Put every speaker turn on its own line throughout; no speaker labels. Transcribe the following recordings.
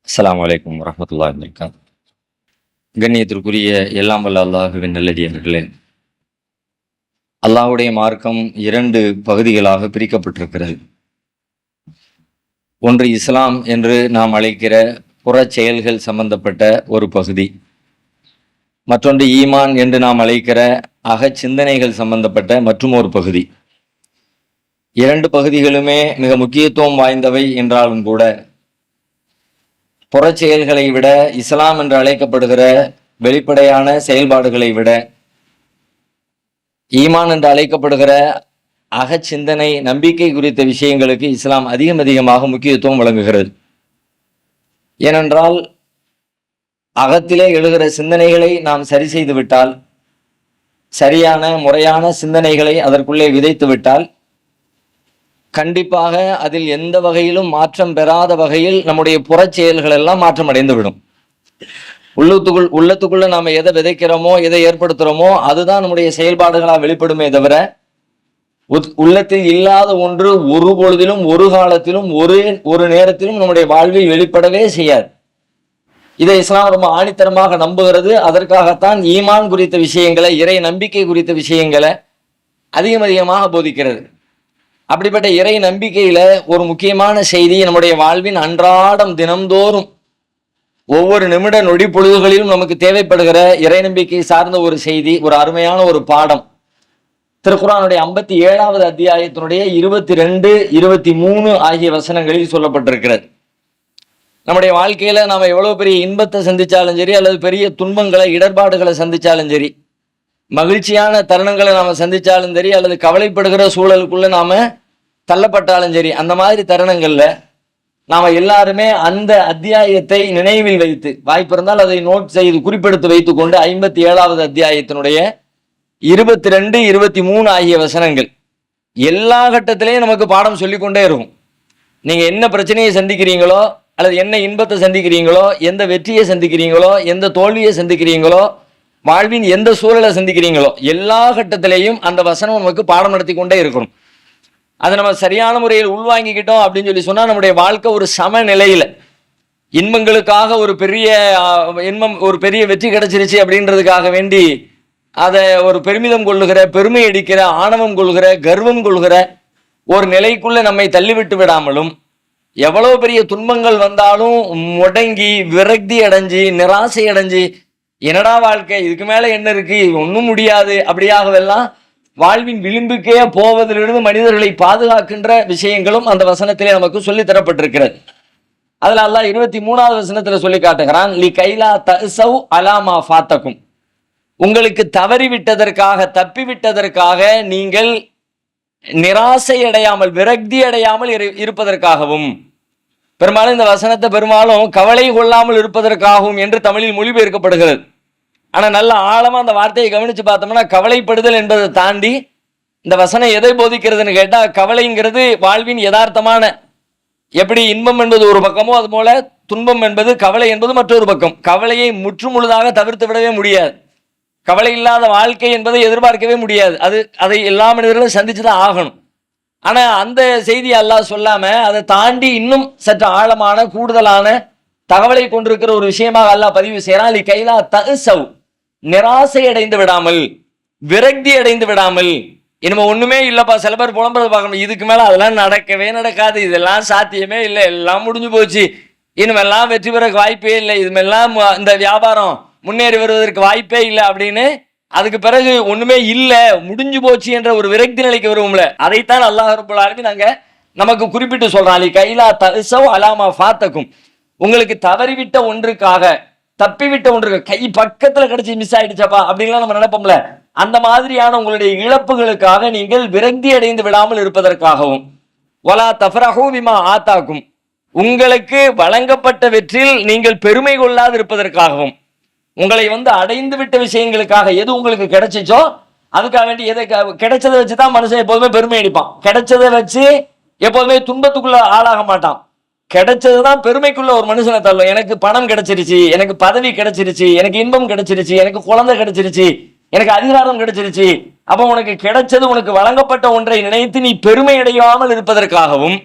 அஸ்ஸலாமு அலைக்கும் வரஹ்மத்துல்லாஹி வபரகாத்துஹு. கண்ணியத்திற்குரிய எல்லாம் வல்ல அல்லாஹுவின் நல்லடியார்களே, அல்லாஹ்வுடைய மார்க்கம் இரண்டு பகுதிகளாக பிரிக்கப்பட்டிருக்கிறது. ஒன்று இஸ்லாம் என்று நாம் அழைக்கிற புற செயல்கள் சம்பந்தப்பட்ட ஒரு பகுதி, மற்றொன்று ஈமான் என்று நாம் அழைக்கிற சிந்தனைகள் சம்பந்தப்பட்ட மற்றும் ஒரு பகுதி. இரண்டு பகுதிகளுமே மிக முக்கியத்துவம் வாய்ந்தவை என்றாலும் கூட, புற செயல்களை விட இஸ்லாம் என்று அழைக்கப்படுகிற வெளிப்படையான செயல்பாடுகளை விட ஈமான் என்று அழைக்கப்படுகிற சிந்தனை நம்பிக்கை குறித்த விஷயங்களுக்கு இஸ்லாம் அதிகமாக முக்கியத்துவம் வழங்குகிறது. ஏனென்றால் அகத்திலே எழுகிற சிந்தனைகளை நாம் சரி செய்து விட்டால், சரியான முறையான சிந்தனைகளை அதற்குள்ளே விதைத்து விட்டால், கண்டிப்பாக அதில் எந்த வகையிலும் மாற்றம் பெறாத வகையில் நம்முடைய புற செயல்கள் எல்லாம் மாற்றம் அடைந்துவிடும். உள்ளத்துக்குள்ள நாம எதை விதைக்கிறோமோ, எதை ஏற்படுத்துறோமோ, அதுதான் நம்முடைய செயல்பாடுகளாக வெளிப்படுமே தவிர, உள்ளத்தில் இல்லாத ஒன்று ஒரு பொழுதிலும், ஒரு காலத்திலும், ஒரு நேரத்திலும் நம்முடைய வாழ்வில் வெளிப்படவே செய்யாது. இதை இஸ்லாம் ரொம்ப ஆணித்தரமாக நம்புகிறது. அதற்காகத்தான் ஈமான் குறித்த விஷயங்களை, இறை நம்பிக்கை குறித்த விஷயங்களை அதிகமாக போதிக்கிறது. அப்படிப்பட்ட இறை நம்பிக்கையில ஒரு முக்கியமான செய்தி, நம்முடைய வாழ்வின் அன்றாடம் தினம்தோறும் ஒவ்வொரு நிமிட நொடி பொழுதுகளிலும் நமக்கு தேவைப்படுகிற இறை நம்பிக்கை சார்ந்த ஒரு செய்தி, ஒரு அருமையான ஒரு பாடம் திருக்குர்ஆனுடைய 57வது அத்தியாயத்தினுடைய 22, 23 ஆகிய வசனங்களில் சொல்லப்பட்டிருக்கிறது. நம்முடைய வாழ்க்கையில நாம எவ்வளவு பெரிய இன்பத்தை சந்திச்சாலும் சரி, அல்லது பெரிய துன்பங்களை, இடர்பாடுகளை சந்திச்சாலும் சரி, மகிழ்ச்சியான தருணங்களை நாம சந்திச்சாலும் சரி, அல்லது கவலைப்படுகிற சூழலுக்குள்ள நாம தள்ளப்பட்டாலும் சரி, அந்த மாதிரி தருணங்கள்ல நாம எல்லாருமே அந்த அத்தியாயத்தை நினைவில் வைத்து, வாய்ப்பு இருந்தால் அதை நோட் செய்து குறிப்பெடுத்து வைத்துக் கொண்டு 57வது அத்தியாயத்தினுடைய 22, 23 ஆகிய வசனங்கள் எல்லா கட்டத்திலையும் நமக்கு பாடம் சொல்லிக்கொண்டே இருக்கும். நீங்க என்ன பிரச்சனையை சந்திக்கிறீங்களோ, அல்லது என்ன இன்பத்தை சந்திக்கிறீங்களோ, எந்த வெற்றியை சந்திக்கிறீங்களோ, எந்த தோல்வியை சந்திக்கிறீங்களோ, வாழ்வின் எந்த சூழலை சந்திக்கிறீங்களோ, எல்லா கட்டத்திலையும் அந்த வசனம் நமக்கு பாடம் நடத்தி கொண்டே இருக்கணும். அதை நம்ம சரியான முறையில் உள்வாங்கிக்கிட்டோம் அப்படின்னு சொன்னா, நம்முடைய வாழ்க்கை ஒரு சமநிலையில, இன்பங்களுக்காக ஒரு பெரிய இன்பம், ஒரு பெரிய வெற்றி கிடைச்சிருச்சு அப்படின்றதுக்காக வேண்டி அதை ஒரு பெருமிதம் கொள்ளுகிற, பெருமை அடிக்கிற, ஆணவம் கொள்கிற, கர்வம் கொள்கிற ஒரு நிலைக்குள்ள நம்மை தள்ளிவிட்டு விடாமலும், எவ்வளவு பெரிய துன்பங்கள் வந்தாலும் முடங்கி விரக்தி அடைஞ்சு நிராசை அடைஞ்சு, என்னடா வாழ்க்கை, இதுக்கு மேல என்ன இருக்கு, ஒன்றும் முடியாது, அப்படியாகவெல்லாம் வாழ்வின் விளிம்புக்கே போவதிலிருந்து மனிதர்களை பாதுகாக்கின்ற விஷயங்களும் அந்த வசனத்திலே நமக்கு சொல்லி தரப்பட்டிருக்கிறது. அதுல அல்லாஹ் 23வது வசனத்துல சொல்லி காட்டுகிறான், லி கைலா தஸவ் அலாமா ஃபாத்தக்கும், உங்களுக்கு தவறிவிட்டதற்காக, தப்பிவிட்டதற்காக நீங்கள் நிராசை அடையாமல், விரக்தி அடையாமல் இருப்பதற்காகவும். பெரும்பாலும் இந்த வசனத்தை கவலை கொள்ளாமல் இருப்பதற்காகவும் என்று தமிழில் மொழிபெயர்க்கப்படுகிறது. ஆனா நல்ல ஆழமா அந்த வார்த்தையை கவனிச்சு பார்த்தோம்னா, கவலைப்படுதல் என்பதை தாண்டி இந்த வசனம் எதை போதிக்கிறதுன்னு கேட்டா, கவலைங்கிறது வாழ்வின் யதார்த்தமான, எப்படி இன்பம் என்பது ஒரு பக்கமோ அது போல துன்பம் என்பது, கவலை என்பது மற்றொரு பக்கம். கவலையை முற்றுமுழுதாக தவிர்த்து விடவே முடியாது. கவலை இல்லாத வாழ்க்கை என்பதை எதிர்பார்க்கவே முடியாது. அதை எல்லா மனிதர்களும் சந்திச்சுதான் ஆகணும். ஆனா அந்த செய்தி அல்லாஹ் சொல்லாம, அதை தாண்டி இன்னும் சற்று ஆழமான, கூடுதலான தகவலை கொண்டிருக்கிற ஒரு விஷயமாக அல்லாஹ் பதிவு செய்யறான். லி கைலா தஸவ், நிராசை அடைந்து விடாமல், விரக்தி அடைந்து விடாமல். இனிமே ஒண்ணுமே இல்லப்பா, சில பேர் புலம்புறது பார்க்கணும், இதுக்கு மேல அதெல்லாம் நடக்கவே நடக்காது, இதெல்லாம் சாத்தியமே இல்லை, எல்லாம் முடிஞ்சு போச்சு, இனிமெல்லாம் வெற்றி பெற வாய்ப்பே இல்லை, இதுமெல்லாம் இந்த வியாபாரம் முன்னேறி வருவதற்கு வாய்ப்பே இல்லை அப்படின்னு, அதுக்கு பிறகு ஒண்ணுமே இல்லை, முடிஞ்சு போச்சு என்ற ஒரு விரக்தி நிலைக்கு வருவோம்ல, அதைத்தான் அல்லாஹ் ரப்பல் ஆலமீன் அங்க நமக்கு குறிப்பிட்டு சொல்றான். லி கைலா தஸவ் அலாமா ஃபாத்தக்கும், உங்களுக்கு தவறிவிட்ட ஒன்றுக்காக, தப்பிவிட்ட ஒன்றுக்கு, கை பக்கத்துல கிடைச்சி மிஸ் ஆயிடுச்சப்பா அப்படின்லாம் நம்ம நினைப்போம்ல, அந்த மாதிரியான உங்களுடைய இழப்புகளுக்காக நீங்கள் விரக்தி அடைந்து விடாமல் இருப்பதற்காகவும், வலா தஃப்ரஹூ பிமா ஆத்தாக்கும், உங்களுக்கு வழங்கப்பட்ட வெற்றியில் நீங்கள் பெருமை கொள்ளாது இருப்பதற்காகவும், உங்களை அடைந்து விட்ட விஷயங்களுக்காக, எது உங்களுக்கு கிடைச்சிச்சோ அதுக்காக வேண்டி, எதை கிடைச்சதை வச்சுதான் மனுஷன் எப்போதுமே பெருமை அடிப்பான். கிடைச்சதை வச்சு எப்போதுமே துன்பத்துக்குள்ள ஆளாக மாட்டான். கிடைச்சதுதான் பெருமைக்குள்ள ஒரு மனுஷனை தள்ளும். எனக்கு பணம் கிடைச்சிருச்சு, எனக்கு பதவி கிடைச்சிருச்சு, எனக்கு இன்பம் கிடைச்சிருச்சு, எனக்கு குழந்தை கிடைச்சிருச்சு, எனக்கு அதிகாரம் கிடைச்சிருச்சு, அப்ப உனக்கு கிடைச்சது, உனக்கு வழங்கப்பட்ட ஒன்றை நினைத்து நீ பெருமை அடையாமல் இருப்பதற்காகவும்,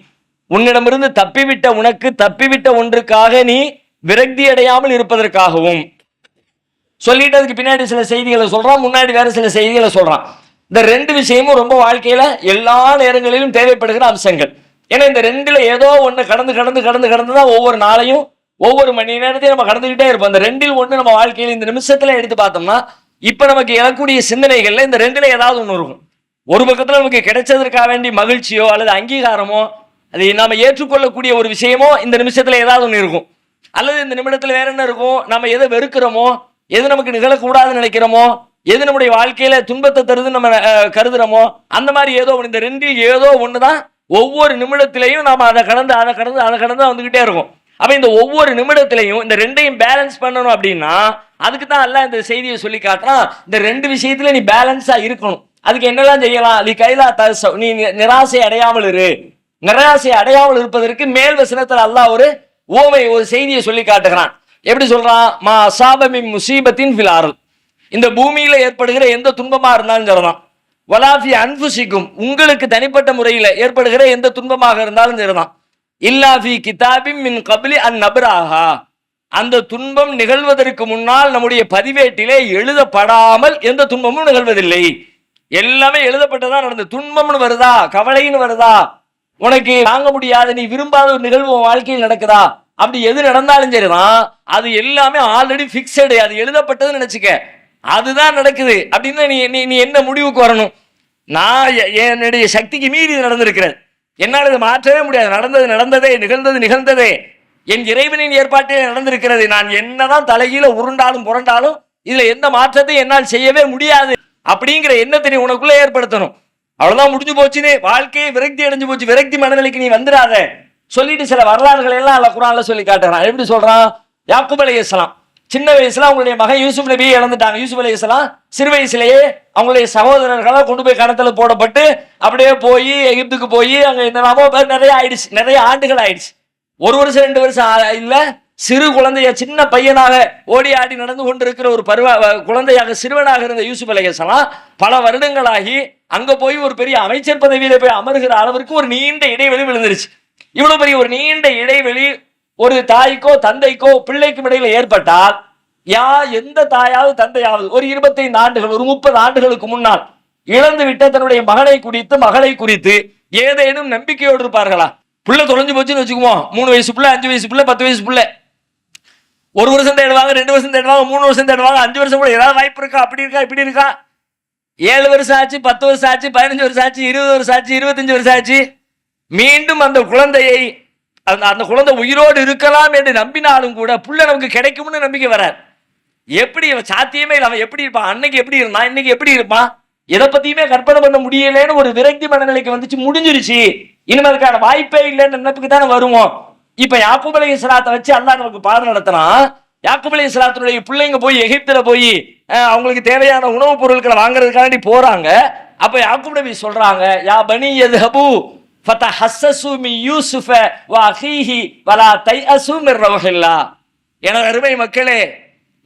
உன்னிடமிருந்து தப்பிவிட்ட, உனக்கு தப்பிவிட்ட ஒன்றுக்காக நீ விரக்தி அடையாமல் இருப்பதற்காகவும் சொல்லிட்டு அதுக்கு பின்னாடி சில செய்திகளை சொல்றான், முன்னாடி வேற சில செய்திகளை சொல்றான். இந்த ரெண்டு விஷயமும் ரொம்ப வாழ்க்கையில எல்லா நேரங்களிலும் தேவைப்படுகிற அம்சங்கள். ஏன்னா இந்த ரெண்டுல ஏதோ ஒண்ணு கடந்து கடந்து கடந்து கடந்துதான் ஒவ்வொரு நாளையும் ஒவ்வொரு மணி நேரத்தையும் நம்ம கடந்துகிட்டே இருப்போம். அந்த ரெண்டில் ஒண்ணு நம்ம வாழ்க்கையில இந்த நிமிஷத்துல எடுத்து பார்த்தோம்னா இப்ப நமக்கு எழக்கூடிய சிந்தனைகள்ல இந்த ரெண்டுல ஏதாவது ஒண்ணு இருக்கும். ஒரு பக்கத்துல நமக்கு கிடைச்சதற்காக வேண்டி மகிழ்ச்சியோ அல்லது அங்கீகாரமோ அதை நாம ஏற்றுக்கொள்ளக்கூடிய ஒரு விஷயமோ இந்த நிமிஷத்துல ஏதாவது ஒண்ணு இருக்கும். அல்லது இந்த நிமிடத்துல வேற என்ன இருக்கும், நம்ம எதை வெறுக்கிறோமோ, எது நமக்கு நிகழக்கூடாதுன்னு நினைக்கிறோமோ, எது நம்முடைய வாழ்க்கையில துன்பத்தை தருதுன்னு நம்ம கருதுறோமோ, அந்த மாதிரி ஏதோ ஒன்று. இந்த ரெண்டில் ஏதோ ஒண்ணுதான் ஒவ்வொரு நிமிடத்திலையும் நாம அதை கடந்து அதை கடந்து அதை கடந்து வந்துகிட்டே இருக்கும். அப்ப இந்த ஒவ்வொரு நிமிடத்திலையும் இந்த ரெண்டையும் பேலன்ஸ் பண்ணணும் அப்படின்னா அதுக்கு தான் எல்லாம் இந்த செய்தியை சொல்லி காட்டுறான். இந்த ரெண்டு விஷயத்துல நீ பேலன்ஸா இருக்கணும். அதுக்கு என்னெல்லாம் செய்யலாம்? நீ கைலா நீ நிராசை அடையாமல் இரு. நிராசை அடையாமல் இருப்பதற்கு மேல் வசனத்தில் அல்லாஹ் ஒரு ஓமை, ஒரு செய்தியை சொல்லி காட்டுகிறான். எப்படி சொல்றான்? மா அசாபமி முசீபத்தின் ஃபிலாரல், இந்த பூமியில ஏற்படுகிற எந்த துன்பமா இருந்தாலும் சரிதான், வலாஃபி அன்ஃபுசிக்கும், உங்களுக்கு தனிப்பட்ட முறையில் ஏற்படுகிற எந்த துன்பமாக இருந்தாலும் சரிதான், இல்லாஃபி கிதாபின் மின் கபிலி அன் நபராகா, அந்த துன்பம் நிகழ்வதற்கு முன்னால் நம்முடைய பதிவேட்டிலே எழுதப்படாமல் எந்த துன்பமும் நிகழ்வதில்லை. எல்லாமே எழுதப்பட்டதான் நடந்தது. துன்பம்னு வருதா, கவலைன்னு வருதா, உனக்கு தாங்க முடியாத நீ விரும்பாத ஒரு நிகழ்வு வாழ்க்கையில் நடக்குதா, அப்படி எது நடந்தாலும் சரிதான், அது எல்லாமே ஆல்ரெடி பிக்சடு, அது எழுதப்பட்டதுன்னு நினைச்சுக்க, அதுதான் நடக்குது. அப்படின்னு நீ என்ன முடிவுக்கு வரணும்? நான் என்னுடைய சக்திக்கு மீறி இது நடந்திருக்கிறது, என்னால் இதை மாற்றவே முடியாது, நடந்தது நடந்ததே, நிகழ்ந்தது நிகழ்ந்ததே, என் இறைவனின் ஏற்பாட்டிலே நடந்திருக்கிறது, நான் என்னதான் தலைகீழ உருண்டாலும் புரண்டாலும் இதுல எந்த மாற்றத்தையும் என்னால் செய்யவே முடியாது அப்படிங்கிற எண்ணத்தை நீ உனக்குள்ள ஏற்படுத்தணும். அவ்வளவுதான், முடிஞ்சு போச்சுன்னு வாழ்க்கையை விரக்தி அடைஞ்சு போச்சு, விரக்தி மனநிலைக்கு நீ வந்துடாத சொல்லிட்டு சில வரலாறுகளை எல்லாம் அல்ல குர்ஆன்ல சொல்லி காட்டுறான். எப்படி சொல்றான்? யாக்கூப் அலைஹிஸ்ஸலாம் சின்ன வயசுல அவங்களுடைய மகன் யூசுப் நபியை இழந்துட்டாங்க. யூசுப் அலைஹிஸ்ஸலாம் சிறு வயசுலேயே அவங்களுடைய சகோதரர்களாக கொண்டு போய் கணத்துல போடப்பட்டு அப்படியே போய் எகிப்துக்கு போய் அங்க என்னெல்லாமோ நிறைய ஆயிடுச்சு, நிறைய ஆண்டுகள் ஆயிடுச்சு. ஒரு வருஷம் 2 வருஷம் இல்ல, சிறு குழந்தைய சின்ன பையனாக ஓடி ஆடி நடந்து கொண்டிருக்கிற ஒரு குழந்தையாக சிறுவனாக இருந்த யூசுப் அலைஹிஸ்ஸலாம் பல வருடங்களாகி அங்க போய் ஒரு பெரிய அமைச்சர் பதவியில போய் அமர்கிற அளவிற்கு ஒரு நீண்ட இடைவெளி விழுந்துருச்சு. இவ்வளவு பெரிய ஒரு நீண்ட இடைவெளி ஒரு தாய்க்கோ தந்தைக்கோ பிள்ளைக்கும் இடையில ஏற்பட்டால், எந்த தாயாவது தந்தையாவது ஒரு 25 ஆண்டுகள் ஒரு 30 ஆண்டுகளுக்கு முன்னால் இழந்து விட்ட தன்னுடைய மகனை குறித்து மகளை குறித்து ஏதேனும் நம்பிக்கையோடு இருப்பார்களா? புள்ள தொலைஞ்சு போச்சுன்னு வச்சுக்குவோம், 3 வயசு புள்ள, 5 வயசு புள்ள, 10 வயசு புள்ள, 1 வருஷம் தேடுவாங்க, 2 வருஷம் தேடுவாங்க, 3 வருஷம் தேடுவாங்க, 5 வருஷம் கூட ஏதாவது வாய்ப்பு இருக்கா? அப்படி இருக்கா, இப்படி இருக்கா? 7 வருஷம் ஆச்சு, 10 வருஷம் ஆச்சு, 15 வருஷம் ஆச்சு, 20 வருஷம் ஆச்சு, 25 வருஷம் ஆச்சு, மீண்டும் அந்த குழந்தையை அந்த குழந்தை உயிரோடு இருக்கலாம் என்று நம்பினாலும் கூட புள்ள நமக்கு கிடைக்கும்னு நம்பிக்கை வராது. எப்படி சாத்தியமே இல்லை. அவன் எப்படி இருப்பான், அன்னைக்கு எப்படி இருந்தான், இன்னைக்கு எப்படி இருப்பான், எதை பத்தியுமே கற்பனை பண்ண முடியலன்னு ஒரு விரக்தி மனநிலைக்கு வந்துச்சு, முடிஞ்சிருச்சு, இனிமே அதுக்கான வாய்ப்பே இல்லைன்னு நினைப்புக்கு தானே வருவோம். இப்ப யாக்கூப் அலைஹிஸ்ஸலாத்தை வச்சு அல்லாஹ் நமக்கு பாடம் நடத்தினான். யாக்கூப் அலைஹிஸ்ஸலாத்துடைய பிள்ளைங்க போய் எகிப்துல போய் அவங்களுக்கு தேவையான உணவுப் பொருட்களை வாங்குறதுக்காண்டி போறாங்க. அப்ப யாக்கூப் நபி சொல்றாங்க, யா பனி யத்ஹபு ஃபதஹஸ்ஸஸு மின் யூசுஃப வ அஹீஹி வலா தைஅஸு மிர் ரவ்ஹில்லாஹ். எனது அருமை மக்களே,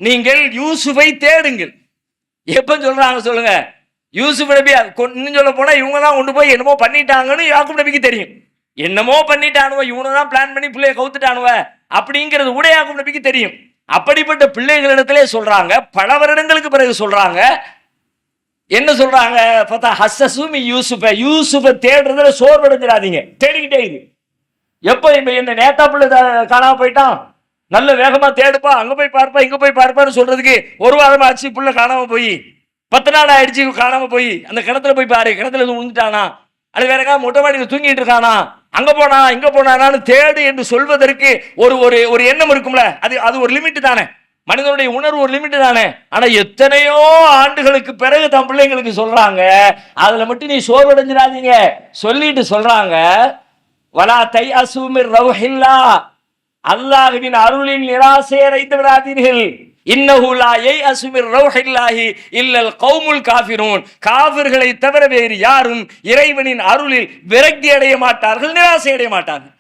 நீங்கள் யூசுஃபை தேடுங்கள். எப்ப சொல்றாங்க சொல்லுங்க? யூசுப் நபி இன்னும் சொல்ல போனா இவங்க தான் கொண்டு போய் என்னமோ பண்ணிட்டாங்கன்னு யாக்கூப் நபிக்கு தெரியும். என்னமோ பண்ணிட்டானுவ, இவனை தான் பிளான் பண்ணி பிள்ளைய கவுத்துட்டானுவ அப்படிங்கிறது கூட யாக்கூப் நபிக்கு தெரியும். அப்படிப்பட்ட பிள்ளைகளிடத்திலே சொல்றாங்க, பல வருடங்களுக்கு பிறகு சொல்றாங்க, என்ன சொல்றாங்க? யூசுஃபை தேடுறதுல சோர்வடைஞ்சிடாதீங்க, தேடிக்கிட்டே இது. எப்ப என்ன நேத்தா பிள்ளை காணாம போயிட்டான், நல்ல வேகமா தேடுப்பா, அங்க போய் பார்ப்பா இங்க போய் பார்ப்பான்னு சொல்றதுக்கு 1 வாரம் ஆச்சு புள்ள காணாம போய், 10 நாள் ஆயிடுச்சு காணாம போய், அந்த கிணத்துல போய் பாரு, கிணத்துல விழுந்துட்டானா, அது வேற எங்கேயாவது மொட்டை மாடியில் தூங்கிட்டு இருக்கானா, அங்க போனா இங்க போனான்னு தேடு என்று சொல்வதற்கு ஒரு ஒரு எண்ணம் இருக்கும்ல, அது ஒரு லிமிட் தானே, மனிதனுடைய உணர்வு ஒரு லிமிட் தானே. ஆனா எத்தனையோ ஆண்டுகளுக்கு பிறகு தன் பிள்ளைங்களுக்கு சொல்றாங்க, அதுல மட்டும் நீ சோர்வடைஞ்சிடாதீங்க சொல்லிட்டு சொல்றாங்க, வலா தைஅஸு மிர் ரவ்ஹில்லாஹ், அல்லாஹ்வின் அருளில் நிராசை அடைந்து விடாதீர்கள். இன்னஹு லா யைஅஸு மிர் ரவ்ஹில்லாஹி இல்லல் கௌமுல் காஃபிரூன், காஃபிர்களை தவிர வேறு யாரும் இறைவனின் அருளில் விரக்தி அடைய மாட்டார்கள், நிராசை அடைய மாட்டார்கள்.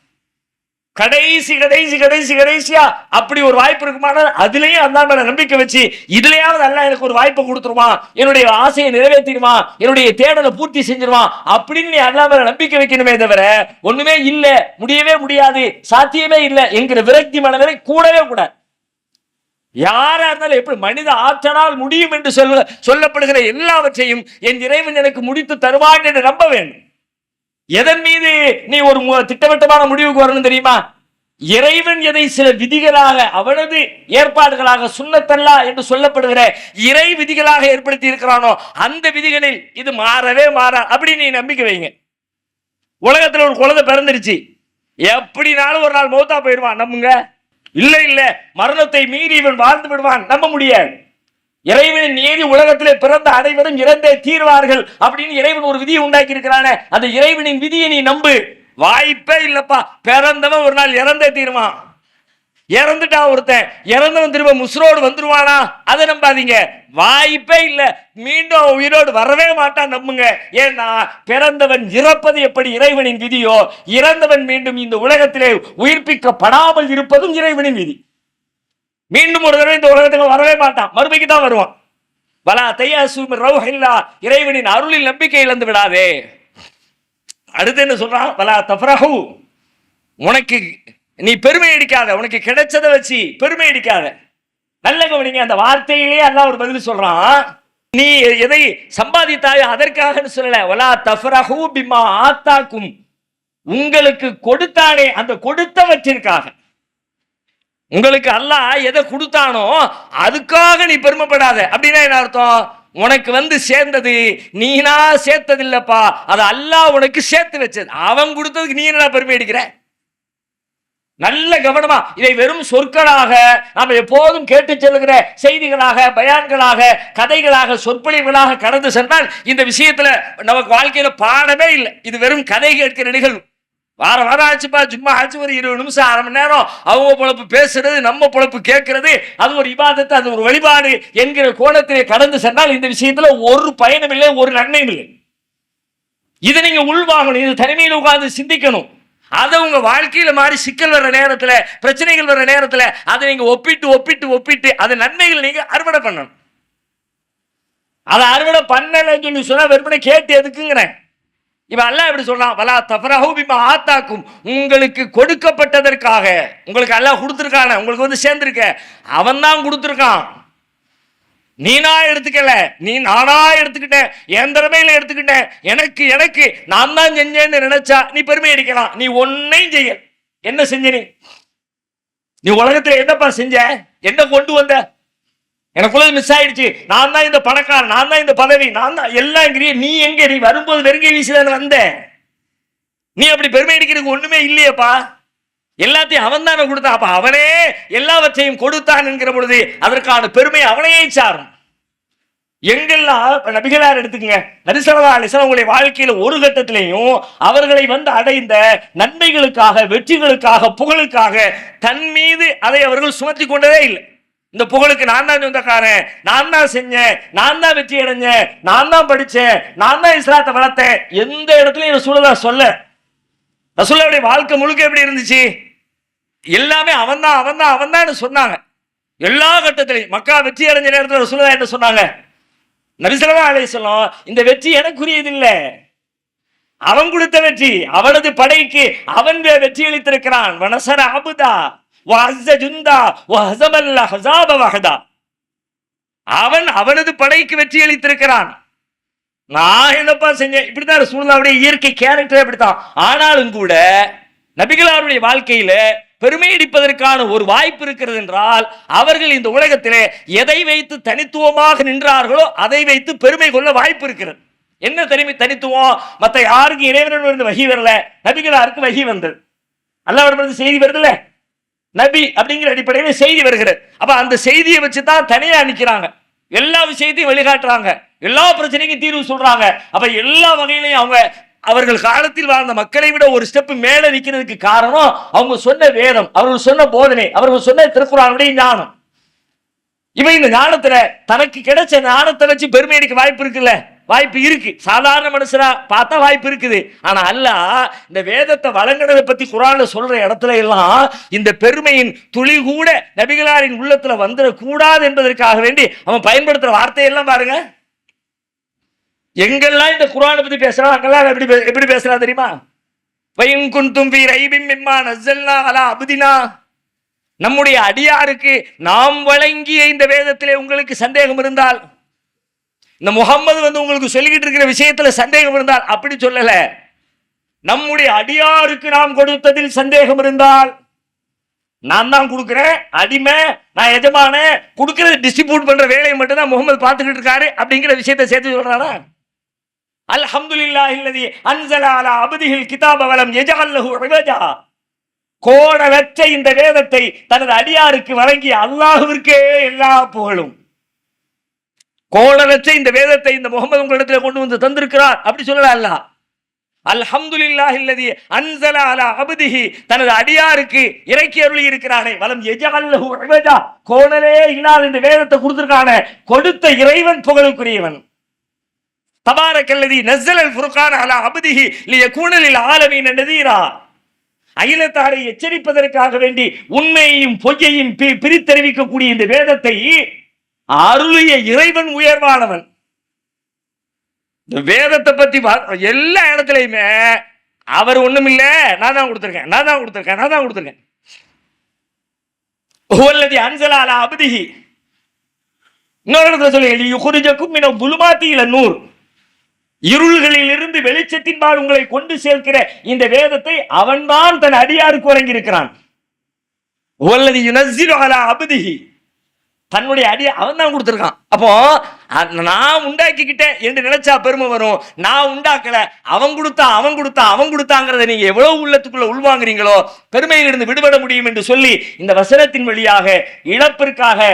கடைசி கடைசி கடைசி கடைசியா அப்படி ஒரு வாய்ப்பு இருக்குமானால் அதுலயும் அல்லா மேல நம்பிக்கை வச்சு இதுலயாவது அல்லா எனக்கு ஒரு வாய்ப்பை கொடுத்துருவான், என்னுடைய ஆசையை நிறைவேற்றிடுவான், என்னுடைய தேடலை பூர்த்தி செஞ்சிருவான் அப்படின்னு நீ அல்லா மேல நம்பிக்கை வைக்கணுமே தவிர ஒண்ணுமே இல்ல, முடியவே முடியாது, சாத்தியமே இல்லை என்கிற விரக்தி மனநிலை கூடவே கூடாது. யாரா இருந்தாலும் எப்படி மனித ஆற்றலால் முடியும் என்று சொல்லப்படுகிற எல்லாவற்றையும் என் இறைவன் எனக்கு முடித்து தருவான் என்று நம்ப வேண்டும். எதன் மீது நீ ஒரு திட்டவட்டமான முடிவுக்கு வரணும் தெரியுமா? இறைவன் எதை சில விதிகளாக அவனது ஏற்பாடுகளாக சுன்னத்தல்லா என்று சொல்லப்படுகிற இறை விதிகளாக ஏற்படுத்தி இருக்கிறானோ அந்த விதிகளில் இது மாறவே மாறா அப்படி நீ நம்பிக்கை வைங்க. உலகத்துல ஒரு குழந்தை பிறந்துருச்சு, எப்படினாலும் ஒரு நாள் மௌத்தா போயிடுவான் நம்புங்க. இல்ல இல்ல மரணத்தை மீறி இவன் வாழ்ந்து விடுவான் நம்ப முடியாது. இறைவனின் நீதி உலகத்திலே பிறந்த அனைவரும் இறந்தே தீர்வார்கள் அப்படின்னு இறைவன் ஒரு விதியை உண்டாக்கி இருக்கிறானே, அந்த இறைவனின் விதியை நீ நம்பு. வாய்ப்பே இல்லப்பா, பிறந்தவன் ஒரு நாள் இறந்தே தீருவான். இறந்துட்டான் ஒருத்தன், இறந்தவன் திரும்ப முஸ்ரோடு வந்துருவானா அதை நம்பாதீங்க. வாய்ப்பே இல்ல, மீண்டும் உயிரோடு வரவே மாட்டான் நம்புங்க. ஏன்னா பிறந்தவன் இறப்பது எப்படி இறைவனின் விதியோ, இறந்தவன் மீண்டும் இந்த உலகத்திலே உயிர்ப்பிக்கப்படாமல் இருப்பதும் இறைவனின் விதி. மீண்டும் ஒரு தடவை இந்த உலகத்துக்கு வரவே மாட்டான், மறுமைக்கு தான் வருவான். வலா தையசு மின் ரௌஹில்லா, இறைவனின் அருளில் நம்பிக்கை இழந்து விடாதே. அடுத்து என்ன சொல்றான்? வலா தஃப்ரஹு, உனக்கு நீ பெருமை அடிக்காத, உனக்கு கிடைச்சதை வச்சு பெருமை அடிக்காத. நல்ல கவனிங்க, அந்த வார்த்தையிலேயே அல்லாஹ் ஒரு பதில் சொல்றான். நீ எதை சம்பாதித்தாயோ அதற்காக சொல்லல. வலா தஃப்ரஹு பிமா ஆத்தாக்கும், உங்களுக்கு கொடுத்தானே அந்த கொடுத்தவற்றிற்காக. உங்களுக்கு அல்லாஹ் எதை கொடுத்தானோ அதுக்காக நீ பெருமைப்படாத. அப்படின்னா என்ன அர்த்தம்? உனக்கு சேர்ந்தது நீனா சேர்த்தது இல்லப்பா, அது அல்லாஹ் உனக்கு சேர்த்து வச்சது. அவன் கொடுத்ததுக்கு நீ என்ன பெருமை அடிக்கிற? நல்ல கவனமா, இதை வெறும் சொற்களாக நாம் எப்போதும் கேட்டு செல்கிற செய்திகளாக, பயான்களாக, கதைகளாக, சொற்பொழிவுகளாக கடந்து சென்றால் இந்த விஷயத்துல நமக்கு வாழ்க்கையில பாடமே இல்லை. இது வெறும் கதை கேட்கிற நிகழ்வு. வாரம் ஆச்சுப்பா, சும்மா ஆச்சு, ஒரு 20 நிமிஷம், அரை மணி நேரம் அவங்க பொழப்பு பேசுறது, நம்ம பொழப்பு கேட்கறது, அது ஒரு இபாதத்து, அது ஒரு வழிபாடு என்கிற கோணத்திலே கடந்து சென்றால் இந்த விஷயத்துல ஒரு பயனும் இல்லை, ஒரு நன்மையும் இல்லை. இதை நீங்க உள்வாங்கணும், இது தனிமையில் உட்கார்ந்து சிந்திக்கணும். அதை உங்க வாழ்க்கையில மாறி சிக்கல் வர்ற நேரத்துல, பிரச்சனைகள் வர்ற நேரத்துல அதை நீங்க ஒப்பிட்டு ஒப்பிட்டு ஒப்பிட்டு அது நன்மைகள் நீங்க அறுவடை பண்ணணும். அதை அறுவடை பண்ணலன்னு சொல்லி சொன்னா வெறுமனே கேட்டு எதுக்குங்கிறேன். இப்ப அல்லாஹ் எப்படி சொல்றான்? வலா தஃப்ரஹு பிமா ஆத்தாக்கும், உங்களுக்கு கொடுக்கப்பட்டதற்காக. உங்களுக்கு அல்லாஹ் கொடுத்துருக்கான, உங்களுக்கு சேர்ந்திருக்க, அவன் தான் கொடுத்துருக்கான். நீனா எடுத்துக்கல, நீ நானா எடுத்துக்கிட்டேன், என் திறமையில எடுத்துக்கிட்டேன், எனக்கு எனக்கு நான் தான் செஞ்சேன்னு நினைச்சா நீ பெருமை அடிக்கலாம். நீ ஒன்னையும் செய்ய. என்ன செஞ்ச? நீ உலகத்துல என்னப்பா செஞ்ச? என்ன கொண்டு வந்த? எனக்குள்ள மிஸ் ஆயிடுச்சு, நான் தான் இந்த பணக்காரன், நான் தான் இந்த பதவி, நான் தான் எல்லாம். நீ எங்க? நீ வரும்போது வெறுங்கை வீசிதான் வந்த. நீ அப்படி பெருமை அடிக்கிறதுக்கு ஒண்ணுமே இல்லையப்பா, எல்லாத்தையும் அவன் தானே கொடுத்தான். அப்ப அவனே எல்லாவற்றையும் கொடுத்தான் என்கிற பொழுது அதற்கான பெருமை அவனையே சாரும். எங்கெல்லாம் நபிகளார் எடுத்துக்கங்க, நபி ஸல்லல்லாஹு அலைஹி வஸல்லம் உங்களுடைய வாழ்க்கையில ஒரு கட்டத்திலையும் அவர்களை அடைந்த நன்மைகளுக்காக, வெற்றிகளுக்காக, புகழுக்காக தன் மீது அதை அவர்கள் சுமத்தி கொண்டதே இல்லை. இந்த புகழுக்கு நான் தான் சொந்தக்காரன், நான் தான் செஞ்சேன், நான் தான் வெற்றி அடைஞ்சேன், நான் தான் படிச்சேன், நான் தான் இஸ்லாத்தை வளர்த்தேன், எந்த இடத்துலயும் ரசூலுல்லாஹ் சொல்ல. ரசூலுல்லாஹ்வுடைய வாழ்க்கை முழுக்க எப்படி இருந்துச்சு? எல்லாமே அவன் தான் அவன் தான் அவன் தான் சொன்னாங்க. எல்லா கட்டத்திலையும் மக்கா வெற்றி அடைஞ்ச நேரத்தில் ரசூலுல்லாஹ் என்ன சொன்னாங்க? நபி ஸல்லல்லாஹு அலைஹி வஸல்லம், இந்த வெற்றி எனக்குரியது இல்லை, அவன் கொடுத்த வெற்றி, அவனது படைக்கு அவன் வெற்றி அளித்திருக்கிறான். வனசர அபுதா அவன் அவனது படைக்கு வெற்றி அளித்திருக்கிறான். நான் என்னப்பா செஞ்சேன்? இப்படித்தான் ரசூலுல்லாஹ்வுடைய இயற்கை கேரக்டர் அப்படித்தான். ஆனாலும் கூட நபிகளாருடைய வாழ்க்கையில பெருமை அடிப்பதற்கான ஒரு வாய்ப்பு இருக்கிறது என்றால் அவர்கள் இந்த உலகத்திலே எதை வைத்து தனித்துவமாக நின்றார்களோ அதை வைத்து பெருமை கொள்ள வாய்ப்பு இருக்கிறது. என்ன தனித்துவம்? மற்ற யாருக்கு இறைவனிடமிருந்து வஹி வரல, நபிகளாருக்கு வஹி வந்தது. அல்லாஹ்விடமிருந்து செய்தி வருதுல்ல, நபி அப்படிங்கிற அடிப்படையில செய்தி வருகிறது. அப்ப அந்த செய்தியை வச்சுதான் தனியா நிக்கிறாங்க, எல்லா விஷயத்தையும் வழிகாட்டுறாங்க, எல்லா பிரச்சனைக்கும் தீர்வு சொல்றாங்க. அப்ப எல்லா வகையிலையும் அவர்கள் காலத்தில் வாழ்ந்த மக்களை விட ஒரு ஸ்டெப் மேல நிக்கிறதுக்கு காரணம் அவங்க சொன்ன வேதம், அவர்கள் சொன்ன போதனை, அவர்கள் சொன்ன திருக்குர்ஆனுடைய ஞானம். இவன் இந்த ஞானத்துல தனக்கு கிடைச்ச ஞானத்தை வச்சு பெருமை அடிக்க வாய்ப்பு இருக்குல்ல. வாய்ப்பு இருக்கு. சாதாரண மனுஷனா பார்த்தா வாய்ப்பு இருக்குது. ஆனா அல்லாஹ் இந்த வேதத்தை வழங்கினதை பத்தி குர்ஆன்ல சொல்ற இடத்துல எல்லாம் இந்த பெருமையின் துளி கூட நபிகளாரின் உள்ளத்துல வந்துடக்கூடாது என்பதற்காக வேண்டி அவன் பயன்படுத்துற வார்த்தையெல்லாம் பாருங்க. எங்கெல்லாம் இந்த குர்ஆனை பத்தி பேசுறான் அங்கெல்லாம் எப்படி பேசுறான் தெரியுமா? வயின் குன்தும் ஃபீ ரைபின் மிம்மா நஸ்ஸல்னா அலா அப்தினா, நம்முடைய அடியாருக்கு நாம் வழங்கிய இந்த வேதத்திலே உங்களுக்கு சந்தேகம் இருந்தால், இந்த முகம்மது உங்களுக்கு சொல்லிக்கிட்டு இருக்கிற விஷயத்துல சந்தேகம் இருந்தால், அப்படி சொல்லல, நம்முடைய அடியாருக்கு நாம் கொடுத்ததில் சந்தேகம் இருந்தால், நான் தான் கொடுக்கிறேன், அடிமை நான் எஜமான, கொடுக்கிறது டிஸ்ட்ரிபியூட் பண்ற வேலையை மட்டும் தான் முகமது பார்த்துக்கிட்டு இருக்காரு அப்படிங்கிற விஷயத்தை சேர்த்து சொல்றானா? அல்ஹம்துலில்லாஹில்லதி அன்ஸல அலா அப்திஹில் கிதாப வலம் யஜஅல் லஹு இவஜா, கோணலற்ற இந்த வேதத்தை தனது அடியாருக்கு வழங்கிய அல்லாஹ்விற்கே எல்லா புகழும். கோணலற்ற இந்த வேதத்தை இந்த முகமது உங்களிடத்தில் கொண்டு வந்து தந்திருக்கிறார் அப்படி சொல்லல அல்லாஹ். அல்ஹம்துலில்லாஹில்லதி அன்ஸல அலா அப்திஹி, தனது அடியாருக்கு இறக்கி அருளி இருக்கிறானே, வலம் யஜஅல் லஹு இவஜா, கோணலே இல்லாத இந்த வேதத்தை கொடுத்திருக்கானே, கொடுத்த இறைவன் புகழுக்குரியவன். தபாரக்கல்லதி நஸ்ஸலல் ஃபுர்கான அலா அப்திஹி லியகூன லில் ஆலமீன நதீரா, அகிலத்தாரை எச்சரிப்பதற்காக வேண்டி உண்மையையும் பொய்யையும் பிரித்தறிவிக்கக்கூடிய இந்த வேதத்தை அருளிய இறைவன் உயர்வானவன். இந்த வேதத்தை பத்தி எல்லா இடத்துலயுமே அவர் ஒண்ணுமில்ல, நான் தான் கொடுத்திருக்கேன், நான் தான் கொடுத்திருக்கேன், நான் தான் கொடுத்திருக்கேன். ஹுவல்லதி அன்ஸல அலா அப்திஹி, இன்னொரு இடத்துல சொல்லி யுக்ரிஜக்கும் மின துலுமாத்தி இல நூர், இருள்களில் இருந்து வெளிச்சத்தின்பால் உங்களை கொண்டு சேர்க்கிற இந்த வேதத்தை அவன்தான் தன் அடியாருக்கு வழங்கி இருக்கிறான். வல்லதி யுனஸ்ஸிலு அலா அப்திஹி, தன்னுடைய அடியா அவன் தான் கொடுத்திருக்கான். அப்போ நான் உண்டாக்கிக்கிட்டேன் என்று நினைச்சா பெருமை வரும். நான் உண்டாக்கல, அவன் கொடுத்தாங்கிறத நீங்க எவ்வளவு உள்ளத்துக்குள்ள உள்வாங்குறீங்களோ பெருமையிலிருந்து விடுபட முடியும் என்று சொல்லி இந்த வசனத்தின் வழியாக இழப்பிற்காக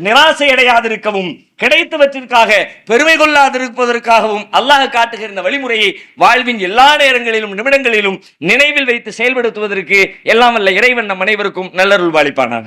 நிராசை அடையாதிருக்கவும், கிடைத்தவற்றிற்காக பெருமை கொள்ளாதிருப்பதற்காகவும் அல்லாஹ் காட்டுகிற இந்த வழிமுறையை வாழ்வின் எல்லா நேரங்களிலும் நிமிடங்களிலும் நினைவில் வைத்து செயல்படுத்துவதற்கு எல்லாம் வல்ல இறைவன் நம் அனைவருக்கும் நல்லருள் பாலிப்பானாக.